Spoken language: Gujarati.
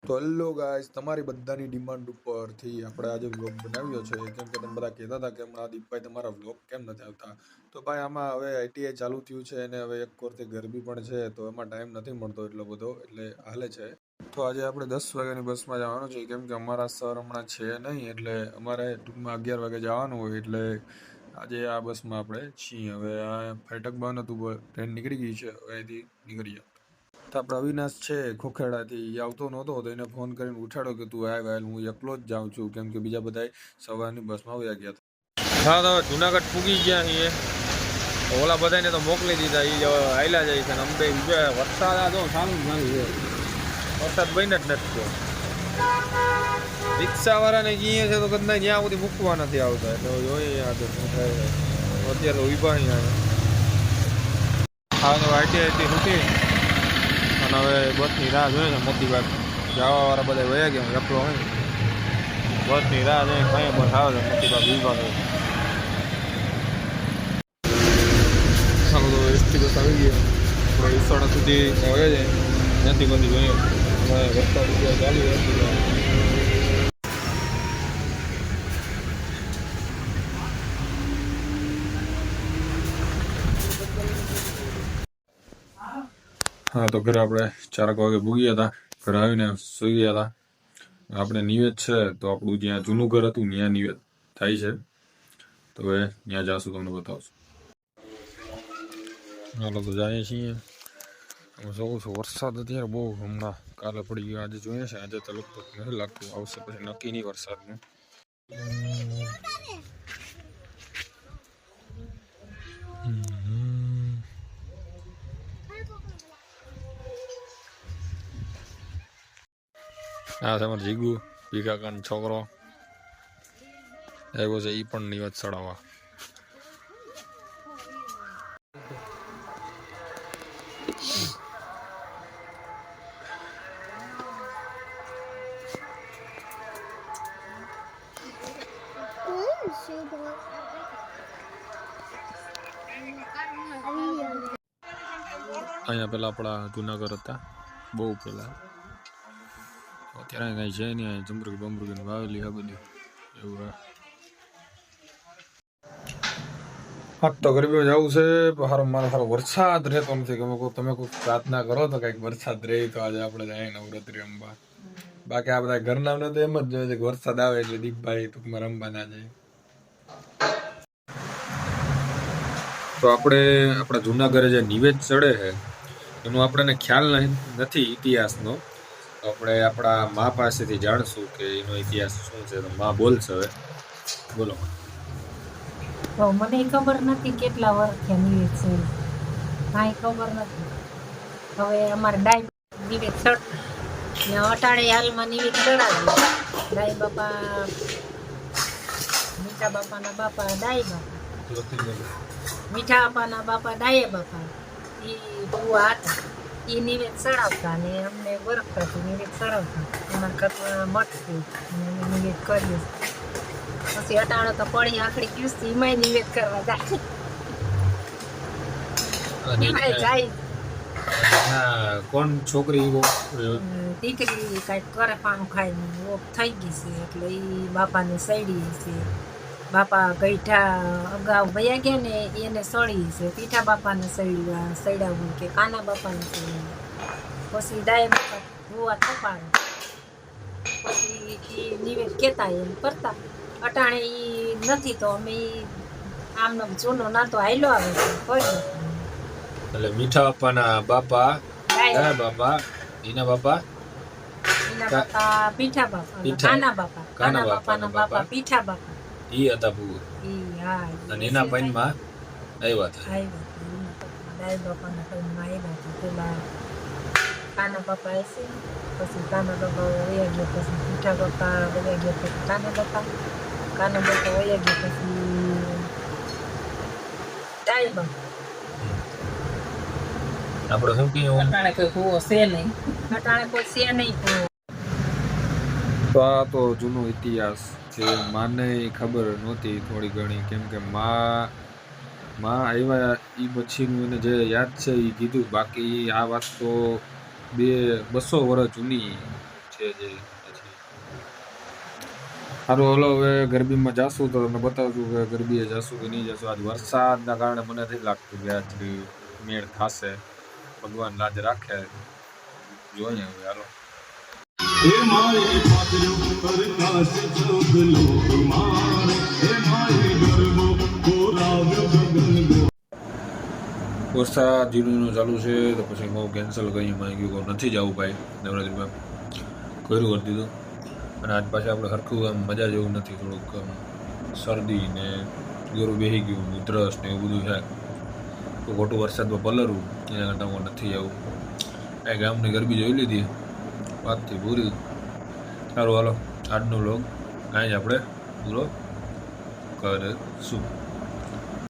તો હેલો ગાઈસ, તમારી બધાની ડિમાન્ડ ઉપરથી આપણે આજે વ્લોગ બનાવ્યો છે. કેમ કે તમે બધા કહેતા હતા કે હમણાં દીપભાઈ તમારા વ્લોગ કેમ નથી આવતા. તો ભાઈ આમાં હવે આઈટીઆઈ ચાલુ થયું છે અને હવે એક કોરથી ગરબી પણ છે, તો એમાં ટાઈમ નથી મળતો એટલો બધો, એટલે હાલે છે. તો આજે આપણે 10 વાગ્યાની બસમાં જવાનું છે. કેમ કે અમારા સર હમણાં છે નહીં, એટલે અમારે ટૂંકમાં 11 વાગે જવાનું હોય, એટલે આજે આ બસમાં આપણે છીએ. હવે આ ફાટક બંધ હતું, ટ્રેન નીકળી ગઈ છે, હવે અહીંથી નીકળીએ. તો આપણે અવિનાશ છે ખોખેડાથી, એ આવતો નહોતો, તો એને ફોન કરીને ઉઠાડો કે તું આવ, હું એકલો જ જાઉં છું, કેમ કે બીજા બધા સવારની બસમાં વયા ગયા હતા. હા, તો જુનાગઢ પૂગી ગયા છીએ. ઓલા બધાને તો મોકલી દીધા, એ આયલા જાય છે. અંબે વરસાદ આ જો સારું ચાલુ છે, વરસાદ બહીને જ નથી થયો. રિક્ષાવાળાને કહીએ છે તો કદાચ ત્યાં સુધી મૂકવા નથી આવતા, એટલે જોઈએ આગળ શું થાય. અત્યારે ઉભા અહીંયા હા, તો આઈટી રૂટી અને હવે બસની રાહ જોઈએ છે. મોતીબાગ જવાવાળા બધા વયા ગયા, એકલો હોય. બસની રાહ જોઈએ, કઈ બસ આવે છે મોતીબાગ વિભાગ. ચાલો, તો એસટી બસ આવી ગઈ. આપણે ઈસવાડા સુધી આવે છે, ત્યાંથી બધી જોઈએ. વરસાદ ચાલુ હા, તો ઘરે આપણે 4 વાગે ભૂગ્યા હતા. ઘરે આવીને સુઈ ગયા હતા. આપણે નિવેદ છે, તો આપણું જ્યાં જૂનું ઘર હતું ત્યાં નિવેદ થાય છે, તો હવે ત્યાં જાશું, તમને બતાવશું. હાલો, તો જઈએ છીએ. હું જોઉં છું વરસાદ અત્યારે બહુ હમણાં કાલે પડી ગયો, આજે જોઈએ છે. આજે તો લગભગ નથી લાગતું આવશે, પછી નક્કી નહીં વરસાદનું. હા, તમારે જીગુ ભીકાકાનો છોકરો આવ્યો છે, એ પણ નિવેદ ચડાવવા. અહીંયા પેલા આપણા જુનાગઢ હતા, બહુ પેલા. અત્યારે કઈ છે નહીં, જમરૂકી બમરૂકી વાવેલી આ બધી એવું. હા, તો ગરબીમાં જવું છે. મારો સારો વરસાદ રહેતો નથી. તમે કોઈ પ્રાર્થના કરો તો કંઈક વરસાદ રહે, તો આજે આપણે જાય નવરાત્રી રમવા. બાકી આ બધા ઘરના તો એમ જ જોઈએ છે કે વરસાદ આવે એટલે દીપભાઈ ટૂંકમાં રમવા ના જાય. તો આપણે આપણા જૂના ઘરે જે નિવેદ ચડે છે એનું આપણને ખ્યાલ નથી ઇતિહાસનો. આપણે આપણા મા પાસેથી જાણશું કે એનો ઇતિહાસ શું છે. તો મા બોલશે, હવે બોલો. તો મને ખબર નથી કેટલા વર્ષથી નિવેદ છે, કાંઈ ખબર નથી. હવે અમારે ડાય નિવેદ ચડતા અટાણે હાલમાં નિવેદ ચડાવ્યું. ડાય બાપા, મીઠા બાપાના બાપા ડાય બાપા, મીઠા બાપાના બાપા ડાય બાપા, એ બુઆ હતા, એ નિવેદ ચડાવતા ને અમને વરખતાથી નિવેદ ચડાવતા. અમારા ઘરમાં મઠ છે અને અમે નિવેદ કરીએ. પછી અટાણો તો પડી આખડી ગયું, એમાંય નિવેદ કરવા જાય. એમાંય જાય. કોણ છોકરી દીકરી કાંઈક કરે પાનું ખાઈને ઓફ થઈ ગઈ છે, એટલે એ બાપાને સડી છે. બાપા ગઈઠા અગાઉ વયા ગયા ને એને સળી છે. પીઠા બાપાને સડાવવું કે કાના બાપાને સડાવવું. પછી ડાય બાપા ભૂવા થપાડે, પછી એ નિવેદ કહેતા એમ કરતા. અટાણે એ નથી, તો અમે આમનો જૂનો નાતો હાયલો આવે છે કરી. એટલે મીઠા બાપાના બાપા ડાયા બાપા, એના બાપા પીઠા બાપા, કાના બાપાના બાપા પીઠા બાપા, ઈ હતા ભૂ. અને એના પૈનમાં આવ્યા હતા. ડાય બાપાના પૈનમાં આવ્યા હતા. પેલા કાના બાપા હશે, પછી કાના બાપા વયા ગયા, પછી પીઠા બાપા વયા ગયા, પછી કાના બાપા વયા ગયા, પછી ડાય બાપા. આપણે શું કહીએ, અટાણે કોઈ ભૂવો છે નહીં, અટાણે કોઈ છે નહીં. તો આ તો જૂનો ઇતિહાસ છે. માને ખબર નહોતી થોડી ઘણી, કેમ કે માં આવ્યા એ પછીનું એને જે યાદ છે એ કીધું. બાકી આ વાત તો 200 વર્ષ જૂની છે જે પછી સારું હલો હવે ગરબીમાં જાશું તો તમને બતાવશું કે ગરબીએ જાશું કે નહીં જાશું. આજ વરસાદના કારણે મને નથી લાગતું કે આજ મેળ ખાશે. ભગવાન લાજ રાખે, જોઈએ હવે હાલો. વરસાદ ઝીણું ચાલુ છે તો પછી હું કેન્સલ કરી માંગ્યું કે નથી જવું ભાઈ નવરાત્રિમાં, કર્યું કરી દીધું. અને આજ પાછા આપણે સરખું આમ મજા જેવું નથી, થોડુંક આમ શરદી ને ગળું બેસી ગયું, ઉધરસ ને એવું બધું છે. તો ખોટું વરસાદમાં પલરવું એના કરતાં હું નથી આવું. કાંઈ ગામની ગરબી જોઈ લીધી, વાતથી પૂરી. સારું હાલો, આજનો વ્લોગ કાંઈ જ આપણે પૂરો કરીશું.